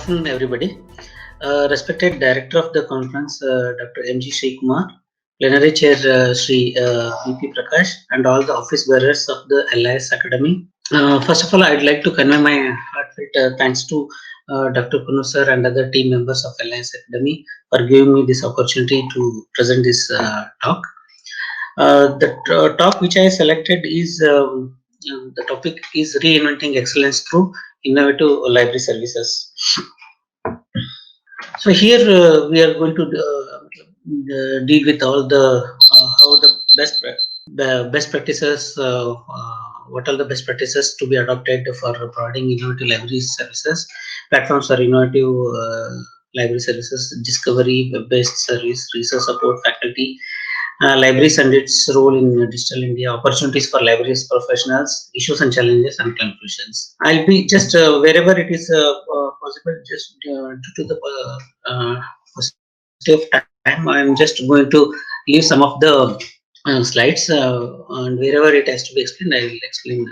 afternoon, everybody. Respected Director of the conference, Dr. M.G. Sri Kumar, Plenary Chair Sri V.P. Prakash, and all the office bearers of the LIS Academy. First of all, I'd like to convey my heartfelt thanks to Dr. Kunu sir and other team members of LIS Academy for giving me this opportunity to present this talk. The talk which I selected is the topic is reinventing excellence through innovative library services. So here we are going to deal with all the how the best practices. What are the best practices to be adopted for providing innovative library services? Platforms for innovative library services: discovery, web-based service, research support, faculty, libraries and its role in digital India, opportunities for libraries professionals, issues and challenges, and conclusions. I'll be just wherever it is possible, just due to the paucity of time, I'm just going to leave some of the slides, and wherever it has to be explained, I will explain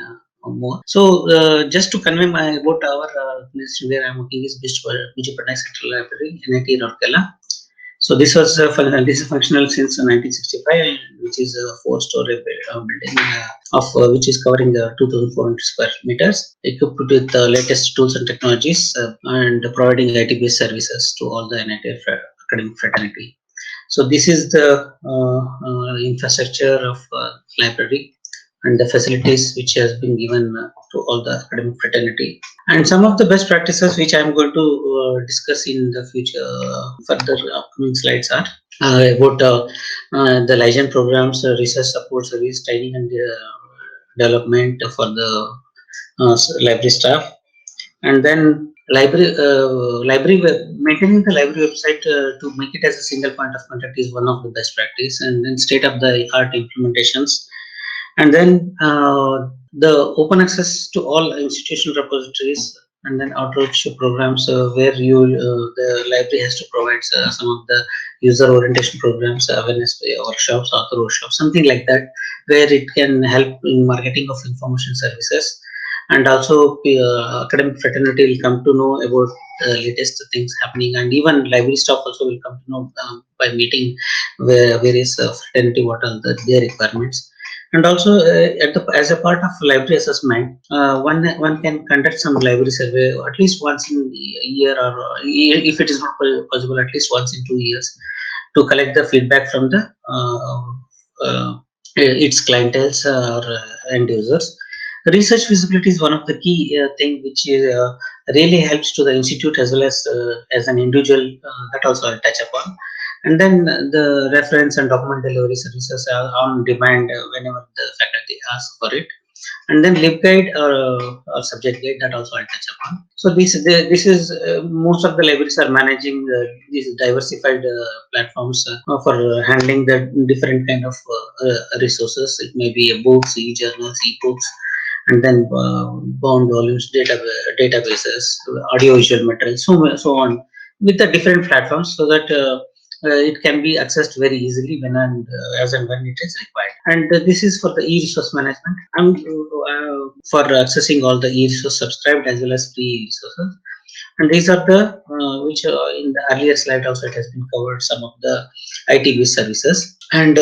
more. So, just to convey about our place where I'm working is Biju Patnaik Central Library, NIT Rourkela. So this was this is functional since 1965, which is a 4-story building which is covering 2,400 square meters, equipped with the latest tools and technologies, and providing IT-based services to all the NIT academic fraternity. So this is the infrastructure of library and the facilities which has been given to all the academic fraternity. And some of the best practices which I am going to discuss in the future, further upcoming slides are about the LISACON programs, research support service, training and development for the library staff, and then library maintaining the library website to make it as a single point of contact is one of the best practice, and then state of the art implementations, and then the open access to all institutional repositories, and then outreach programs where the library has to provide some of the user orientation programs, awareness workshops, author workshops, something like that, where it can help in marketing of information services. And also academic fraternity will come to know about the latest things happening, and even library staff also will come to know by meeting various fraternity what are their requirements. And also as a part of library assessment, one can conduct some library survey at least once in a year, or if it is not possible, at least once in 2 years, to collect the feedback from the its clientels or end users. Research visibility is one of the key thing which really helps to the institute as well as an individual. That also I'll touch upon. And then the reference and document delivery services are on demand whenever the faculty asks for it. And then LibGuide or subject guide, that also I'll touch upon. So this is most of the libraries are managing these diversified platforms for handling the different kind of resources. It may be books, e-journals, e-books, and then bound volumes, databases, audiovisual material, so on, with the different platforms, so that it can be accessed very easily when and as and when it is required. And this is for the e-resource management. I'm for accessing all the e-resource subscribed as well as free resources. And these are the which in the earlier slide also it has been covered, some of the IT-based services. And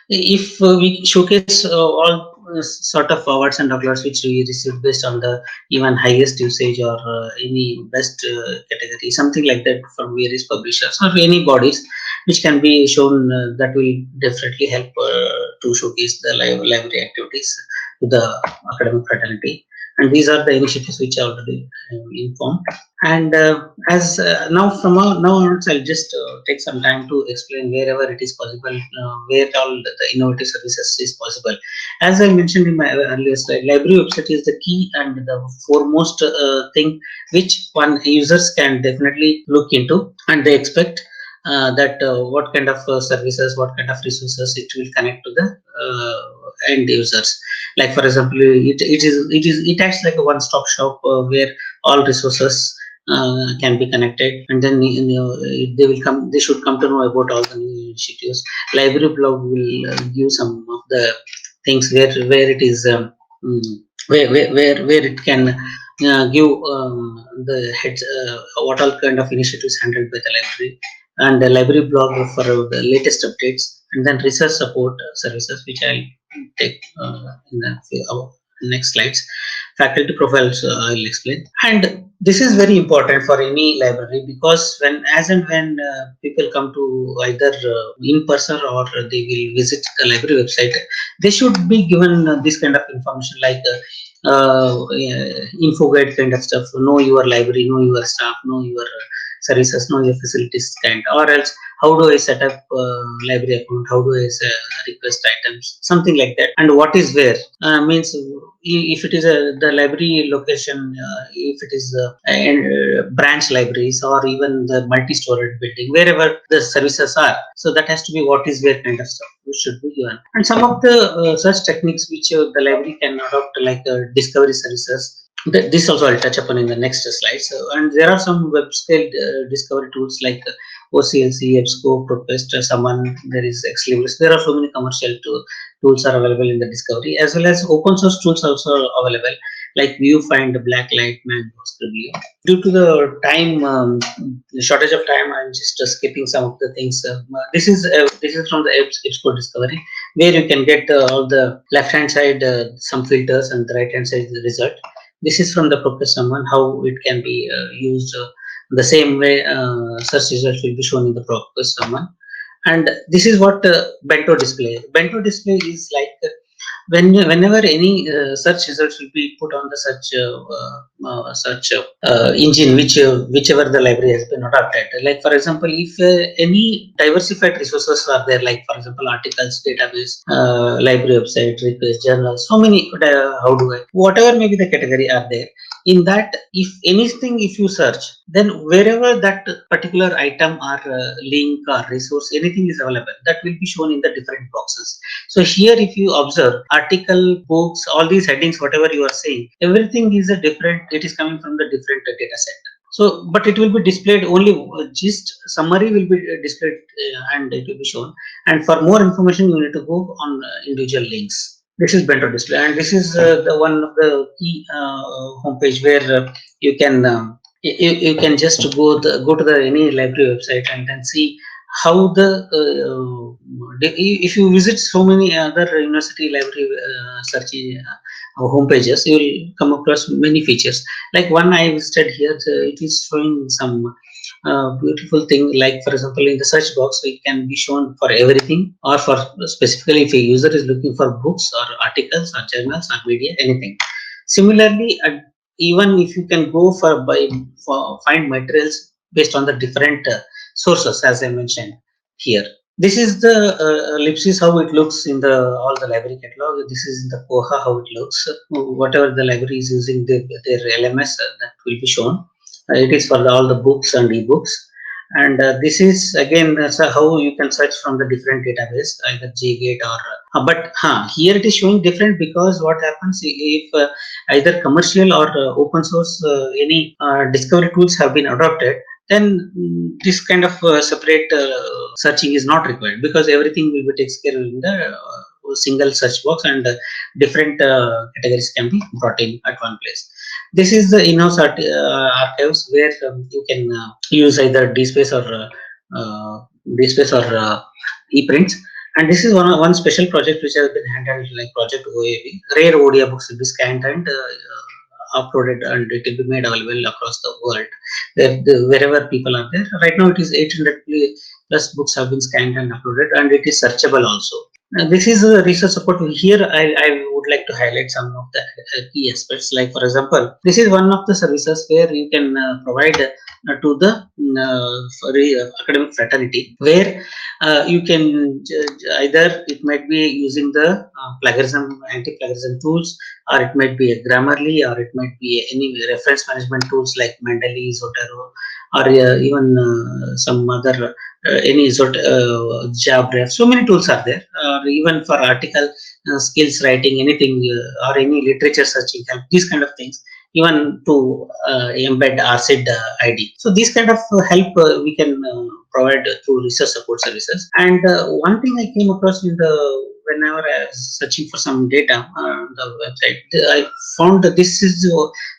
if we showcase all sort of awards and awards which we received based on the even highest usage or any best category, something like that, from various publishers or any bodies, which can be shown, that will definitely help to showcase the library activities to the academic fraternity. And these are the initiatives which are already informed. And as now from now onwards, I'll just take some time to explain wherever it is possible, where all the innovative services is possible. As I mentioned in my earlier slide, library website is the key and the foremost thing which one users can definitely look into, and they expect that what kind of services, what kind of resources it will connect to the end users. Like for example, it acts like a one-stop shop where all resources can be connected, and then they should come to know about all the new initiatives. Library blog will give some of the things where it is where it can give the heads what all kind of initiatives handled by the library, and the library blog for the latest updates, and then research support services, which I'll take in the next slides. Faculty profiles I'll explain, and this is very important for any library, because when as and when people come to either in person or they will visit the library website, they should be given this kind of information, like info guide kind of stuff. Know your library, know your staff, know your services, know your facilities kind, or else how do I set up library account, how do I request items, something like that, and what is where, means if it is the library location, if it is branch libraries or even the multi-storage building, wherever the services are, so that has to be what is where kind of stuff which should be given. And some of the such techniques which the library can adopt, like discovery services. This also I'll touch upon in the next slide. So, and there are some web scale discovery tools like OCLC, EBSCO, Proiect, Summon. There is Xlibris. There are so many commercial tools are available in the discovery, as well as open source tools also available, like Viewfind, Blacklight, Mango, Scribbly. Due to the time shortage of time, I'm just skipping some of the things. This is from the EBSCO discovery, where you can get all the left hand side some filters and the right hand side the result. This is from the Proiect Summon, how it can be used the same way. Search results will be shown in the Proiect Summon, and this is what bento display. Bento display is like whenever any search results will be put on the search engine, whichever the library has been adopted. Like for example, if any diversified resources are there, like for example articles, database, library website, request, journals, so many. How do I? Whatever maybe the category are there. In that, if anything, if you search, then wherever that particular item or link or resource, anything is available, that will be shown in the different boxes. So here, if you observe article, books, all these headings, whatever you are saying, everything is a different. It is coming from the different data set. So, but it will be displayed only. Just summary will be displayed and it will be shown. And for more information, you need to go on individual links. This is bento display, and this is the one of the key homepage where you can you can just go to the any library website and then see how if you visit so many other university library search home pages, you will come across many features. Like one I visited here, it is showing some beautiful thing. Like for example, in the search box, it can be shown for everything, or for specifically if a user is looking for books or articles or journals or media, anything. Similarly, even if you can go for find materials based on the different sources, as I mentioned here. This is the ellipsis how it looks in the all the library catalog. This is in the Koha how it looks. Whatever the library is using their LMS, that will be shown. It is for all the books and ebooks. And this is again how you can search from the different database, either JGate or. But here it is showing different, because what happens if either commercial or open source any discovery tools have been adopted, then this kind of separate searching is not required, because everything will be taken care of in the single search box, and different categories can be brought in at one place. This is the in-house archives, where you can use either DSpace or ePrints. And this is one special project which has been handled, like Project OAV. Rare ODI books will be scanned and uploaded, and it will be made available across the world, wherever people are there. Right now, it is 800 plus books have been scanned and uploaded, and it is searchable also. This is a research support. Here, I would like to highlight some of the key aspects. Like, for example, this is one of the services where you can provide to the academic fraternity, where you can either it might be using the plagiarism, anti-plagiarism tools, or it might be a Grammarly, or it might be any reference management tools like Mendeley, Zotero, or even some other any sort Jabra. So many tools are there, or even for article skills writing, anything, or any literature searching help, these kind of things, even to embed RCID ID. So these kind of help we can provide through research support services. And one thing I came across whenever I was searching for some data on the website, I found that this is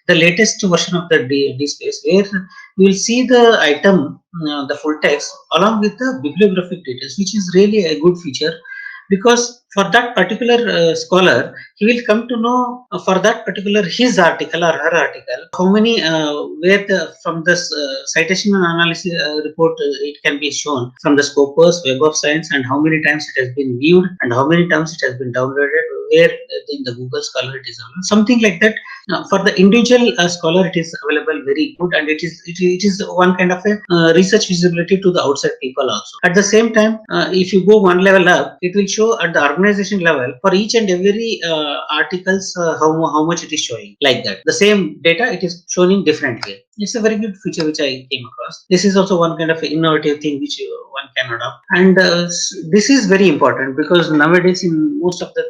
the latest version of the DSpace, where you will see the item, the full text, along with the bibliographic details, which is really a good feature, because for that particular scholar, he will come to know for that particular his article or her article, how many where the from this citation and analysis report it can be shown from the Scopus Web of Science, and how many times it has been viewed and how many times it has been downloaded, where in the Google Scholar it is available, something like that. For the individual scholar, it is available very good, and it is one kind of a research visibility to the outside people also. At the same time, if you go one level up, it will show at the organization level for each and every articles how much it is showing, like that. The same data it is shown in different way. It's a very good feature which I came across. This is also one kind of innovative thing which one can adopt, and this is very important because nowadays in most of the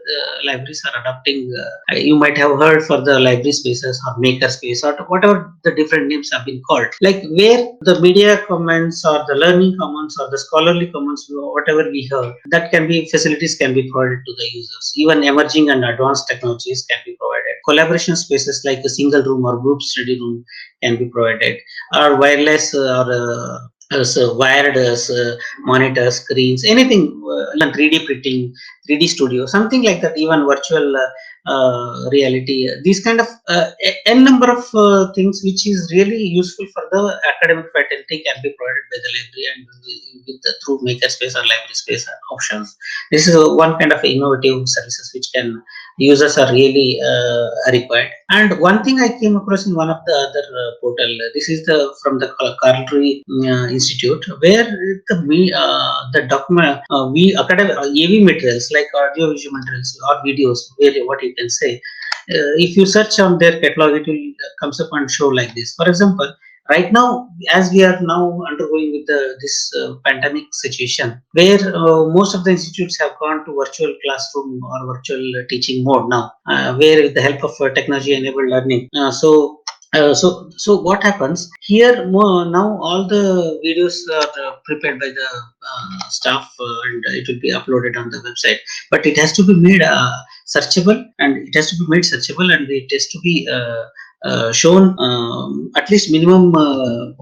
libraries are adopting. You might have heard for the library spaces or maker space or whatever the different names have been called, like where the media comments or the learning commons or the scholarly commons, whatever we heard, that can be facilities can be provided to the users. Even emerging and advanced technologies can be provided. Collaboration spaces like a single room or group study room can be provided, or wireless or so wired monitor screens, anything, even 3D printing, 3D studio, something like that, even virtual reality, these kind of n number of things which is really useful for the academic faculty can be provided by the library, and with through makerspace or library space options. This is one kind of innovative services which can users are really required. And one thing I came across in one of the other portal, this is the from the Carlery Institute, where the document we academic AV materials like audio visual materials or videos, where what you can say, if you search on their catalog, it will comes up and show like this. For example, right now, as we are now undergoing with this pandemic situation, where most of the institutes have gone to virtual classroom or virtual teaching mode now, where with the help of technology enabled learning. So what happens here now? All the videos are prepared by the staff, and it will be uploaded on the website. But it has to be made searchable, and it has to be made searchable, and it has to be shown at least minimum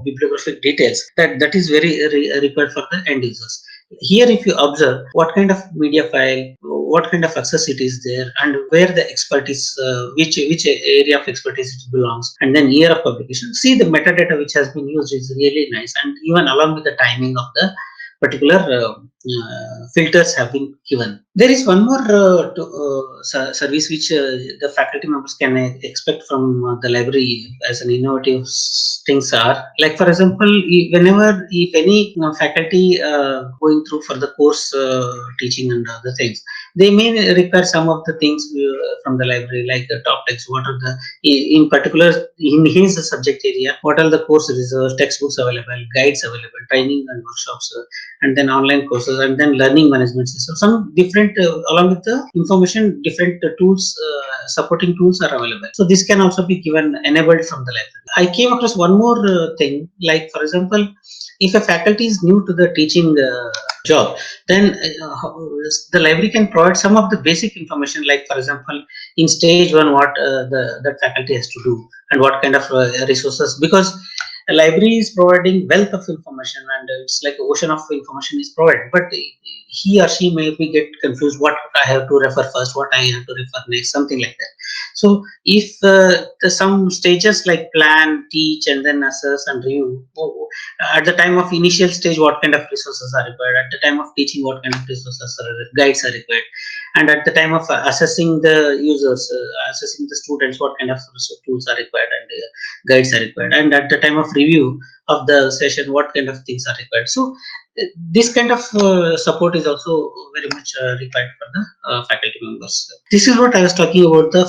bibliographic details. That is very required for the end users. Here, if you observe what kind of media file, what kind of access it is there, and where the expertise, which area of expertise it belongs, and then year of publication. See, the metadata which has been used is really nice, and even along with the timing of the particular filters have been given. There is one more service which the faculty members can expect from the library as an innovative things are, like for example, whenever if any faculty going through for the course teaching and other things, they may require some of the things from the library, like the top text, what are the in particular in his subject area, what are the course resources, textbooks available, guides available, training and workshops, and then online courses, and then learning management system. Some different along with the information, different tools, supporting tools are available. So this can also be given enabled from the library. I came across one more thing, like for example, if a faculty is new to the teaching job, then the library can provide some of the basic information, like for example, in stage one, what that faculty has to do, and what kind of resources, because a library is providing wealth of information, and it's like an ocean of information is provided, but he or she may be get confused what I have to refer first, what I have to refer next, something like that. So if some stages like plan, teach, and then assess and review, at the time of initial stage, what kind of resources are required, at the time of teaching, what kind of resources guides are required, and at the time of assessing the users, assessing the students, what kind of tools are required, and guides are required, and at the time of review of the session, what kind of things are required. So this kind of support is also very much required for the faculty members. This is what I was talking about, the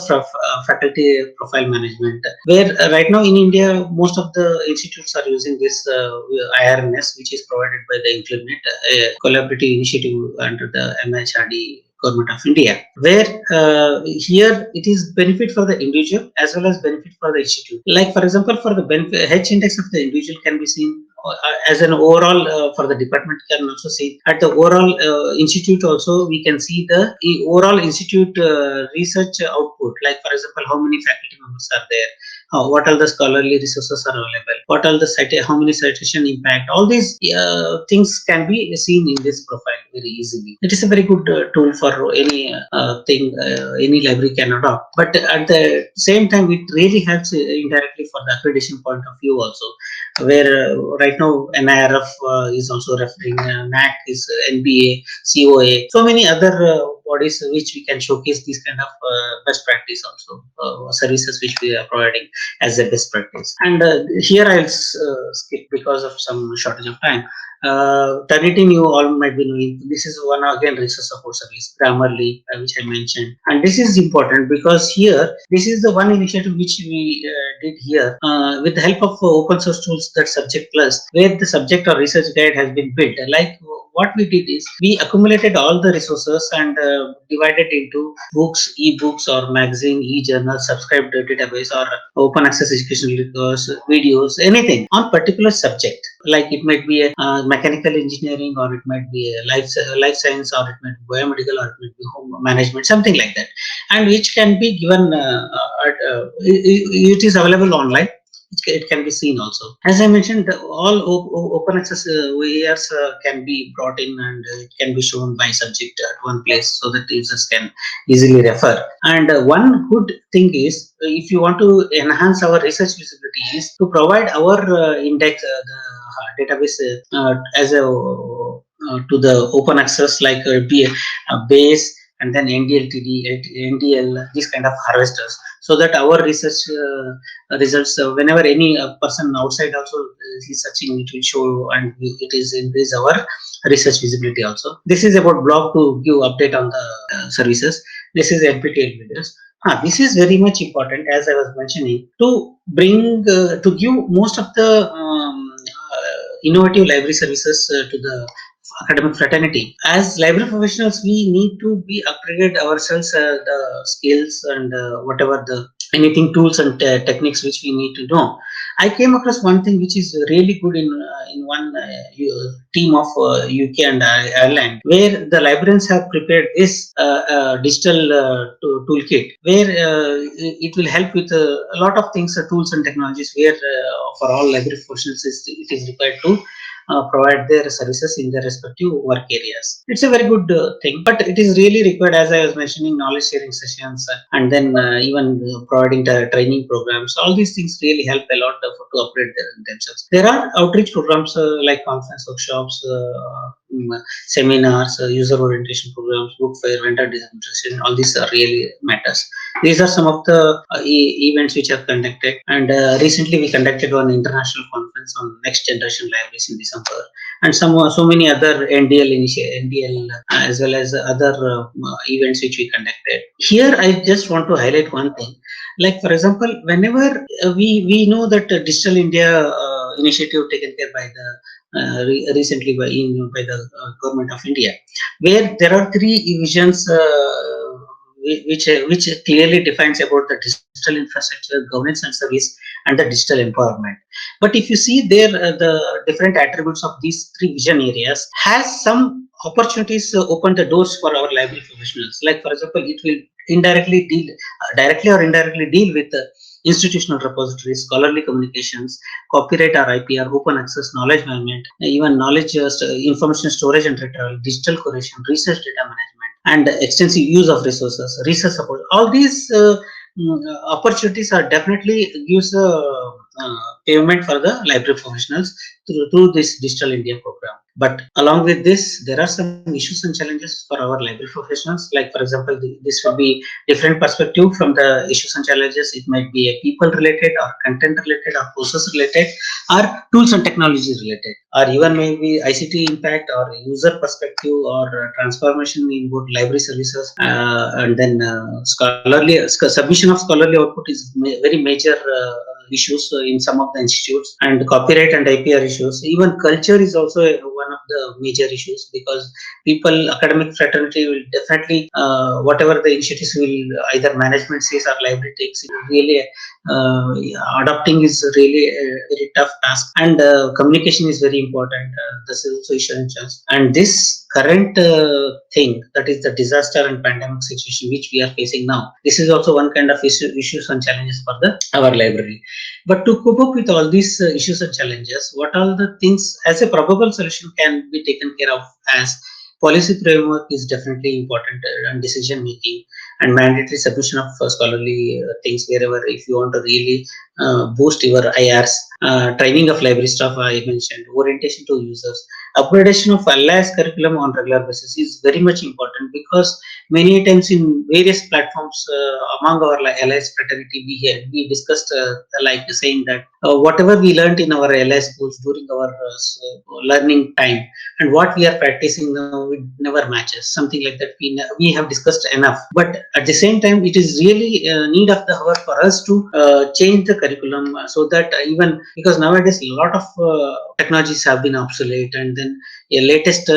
faculty profile management, where right now in India, most of the institutes are using this IRINS, which is provided by the Implement, a collaborative initiative under the MHRD Government of India, where here it is benefit for the individual as well as benefit for the institute. Like for example, for the benefit, H index of the individual can be seen as an overall for the department can also see at the overall institute also we can see the overall institute research output, like for example how many faculty members are there, what all the scholarly resources are available, what all the how many citation impact, all these things can be seen in this profile very easily. It is a very good tool for any thing any library can adopt, but at the same time it really helps indirectly for the accreditation point of view also, where right now NIRF is also referring, NAC is NBA, COA, so many other bodies which we can showcase these kind of best practice also, services which we are providing as a best practice. And here I'll skip because of some shortage of time. Turnitin, you all might be knowing, this is one again resource support service, Grammarly, which I mentioned. And this is important because here, this is the one initiative which we did here with the help of open source tools that Subject Plus, where the subject or research guide has been built. Like what we did is we accumulated all the resources and divided into books, e-books or magazine, e-journal, subscribed database or open access educational resources, videos, anything on particular subject. Like it might be a mechanical engineering, or it might be a life science, or it might be biomedical, or it might be home management, something like that, and which can be given. It is available online. It can be seen also. As I mentioned, all open access OERs can be brought in, and it can be shown by subject at one place so that users can easily refer. And one good thing is, if you want to enhance our research visibility, is to provide our index, the database as a to the open access, like base and then NDLTD, NDL, these kind of harvesters, so that our research results, whenever any person outside also is searching, it will show, and it is increase our research visibility also. This is about blog to give update on the services. This is NPTEL videos. This is very much important, as I was mentioning, to bring to give most of the innovative library services to the academic fraternity. As library professionals, we need to be upgraded ourselves, the skills and whatever the anything tools and techniques which we need to know. I came across one thing which is really good in one team of UK and Ireland, where the librarians have prepared this digital toolkit, where it will help with a lot of things, tools and technologies, where for all library professionals it is required to provide their services in their respective work areas. It's a very good thing, but it is really required, as I was mentioning, knowledge sharing sessions, and then even providing training programs. All these things really help a lot to upgrade themselves. There are outreach programs like conference workshops, seminars, user orientation programs, book fair, vendor demonstration. All these are really matters. These are some of the events which are conducted, and recently we conducted one international conference on next generation libraries in December, and so many other NDL as well as other events which we conducted. Here, I just want to highlight one thing. Like for example, whenever we know that digital India initiative taken care by the recently by the government of India, where there are three visions which clearly defines about the digital infrastructure, governance and service, and the digital empowerment. But if you see there, the different attributes of these three vision areas has some opportunities to open the doors for our library professionals. Like for example, it will indirectly deal, directly or indirectly deal with institutional repositories, scholarly communications, copyright or IPR, open access, knowledge management, even knowledge information storage and retrieval, digital curation, research data management, and extensive use of resources, research support. All these opportunities are definitely gives a payment for the library professionals through this Digital India program. But along with this, there are some issues and challenges for our library professionals. Like for example, this will be different perspective from the issues and challenges. It might be a people related, or content related, or process related, or tools and technologies related, or even maybe ICT impact, or user perspective, or transformation in both library services, and then submission of scholarly output is very major issues in some of the institutes, and copyright and IPR issues. Even culture is also one of the major issues, because people, academic fraternity will definitely, whatever the initiatives will either management says or library takes, it will really adopting is really a very tough task, and communication is very important. This is also essential. And this current thing, that is the disaster and pandemic situation which we are facing now, this is also one kind of issues and challenges for the our library. But to cope up with all these issues and challenges, what are the things as a probable solution can be taken care of? As policy framework is definitely important, and decision making and mandatory submission of scholarly things wherever, if you want to really boost your IRs, training of library staff I mentioned, orientation to users, upgradation of LIS curriculum on regular basis is very much important, because many times in various platforms among our LIS fraternity we discussed like saying that whatever we learned in our LIS schools during our learning time and what we are practicing now, it never matches, something like that. We have discussed enough, but at the same time it is really need of the hour for us to change the curriculum, so that even because nowadays a lot of technologies have been obsolete, and then latest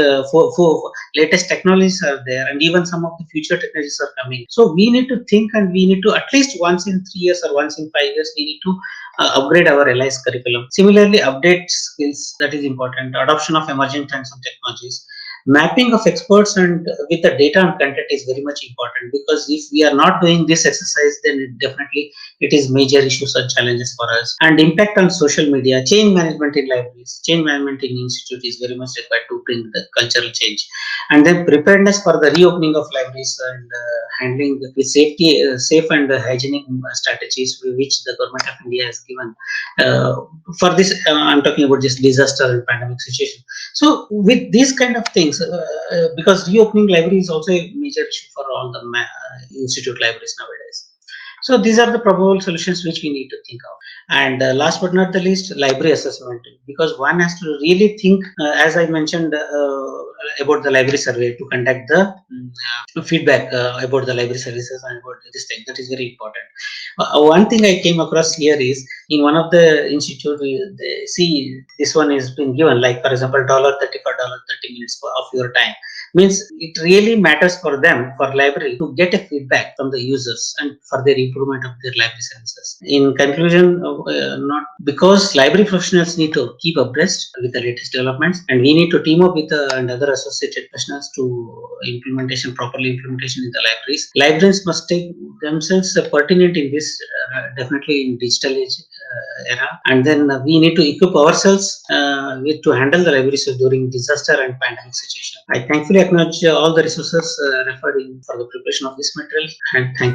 latest technologies are there, and even some of the future technologies are coming. So we need to think, and we need to at least once in 3 years or once in 5 years we need to upgrade our LIS curriculum. Similarly, update skills, that is important. Adoption of emerging trends and technologies. Mapping of experts and with the data and content is very much important, because if we are not doing this exercise, then definitely it is major issues and challenges for us. And impact on social media, change management in libraries, change management in institute is very much required to bring the cultural change. And then preparedness for the reopening of libraries, and handling with safety, safe and hygienic strategies which the government of India has given. For this, I'm talking about this disaster and pandemic situation. So with these kind of things, because reopening library is also a major issue for all the institute libraries nowadays. So these are the probable solutions which we need to think of. And last but not the least, library assessment, because one has to really think, as I mentioned, about the library survey to conduct the feedback about the library services and about this thing. That is very important. One thing I came across here is in one of the institute, they see this one is been given, like for example, $30 for $30 minutes of your time. Means it really matters for them, for library, to get a feedback from the users and for their improvement of their library services. In conclusion, not because library professionals need to keep abreast with the latest developments, and we need to team up with and other associated professionals to properly implementation in the libraries. Librarians must take themselves pertinent in this, definitely in digital age era, and then we need to equip ourselves to handle the libraries during disaster and pandemic situation. I thankfully acknowledge all the resources referred in for the preparation of this material, and thank